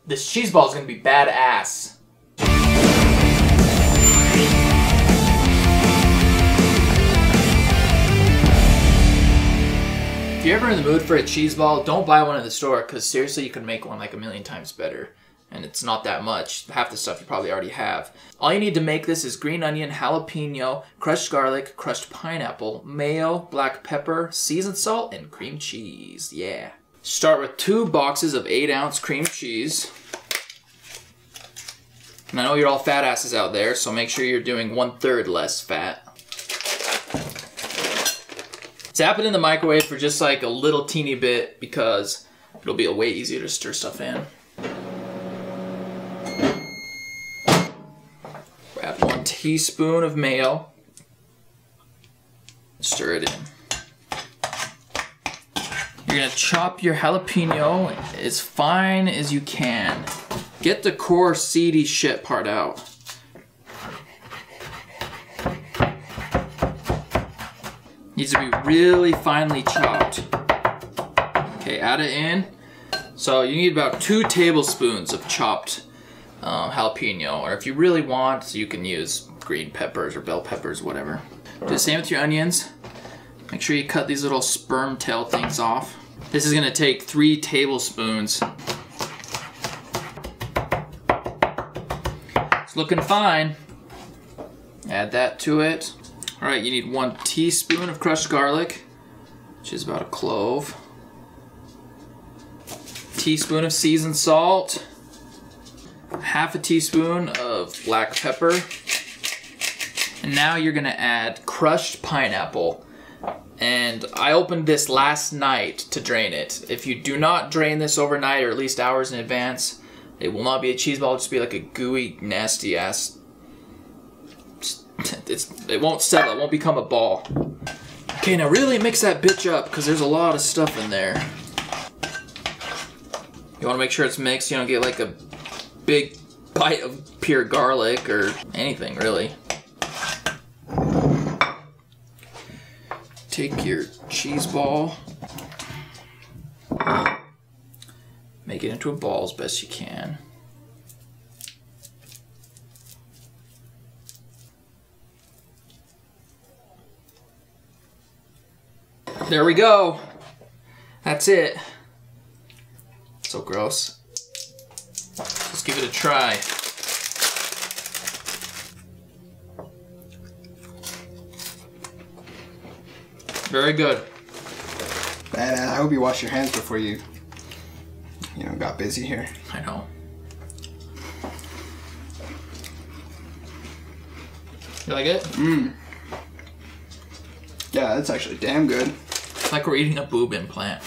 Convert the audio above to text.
This cheese ball is going to be badass. If you're ever in the mood for a cheese ball, don't buy one in the store, because seriously, you can make one like a million times better. And it's not that much. Half the stuff you probably already have. All you need to make this is green onion, jalapeno, crushed garlic, crushed pineapple, mayo, black pepper, seasoned salt, and cream cheese. Yeah. Start with 2 boxes of 8-ounce cream cheese. And I know you're all fat asses out there, so make sure you're doing 1/3 less fat. Zap it in the microwave for just like a little teeny bit, because it'll be way easier to stir stuff in. Grab 1 teaspoon of mayo. Stir it in. You're gonna chop your jalapeno as fine as you can. Get the core seedy shit part out. Needs to be really finely chopped. Okay, add it in. So you need about 2 tablespoons of chopped jalapeno, or if you really want, you can use green peppers or bell peppers, whatever. Do the same with your onions. Make sure you cut these little sperm tail things off. This is gonna take 3 tablespoons. It's looking fine. Add that to it. All right, you need 1 teaspoon of crushed garlic, which is about a clove. Teaspoon of seasoned salt. Half a teaspoon of black pepper. And now you're gonna add crushed pineapple. And I opened this last night to drain it. If you do not drain this overnight, or at least hours in advance, it will not be a cheese ball, it'll just be like a gooey, nasty ass. It won't settle, it won't become a ball. Okay, now really mix that bitch up, because there's a lot of stuff in there. You want to make sure it's mixed, you don't get like a big bite of pure garlic or anything, really. Take your cheese ball, make it into a ball as best you can. There we go. That's it. So gross. Let's give it a try. Very good. I hope you washed your hands before you got busy here. I know. You like it? Mmm. Yeah, that's actually damn good. It's like we're eating a boob implant.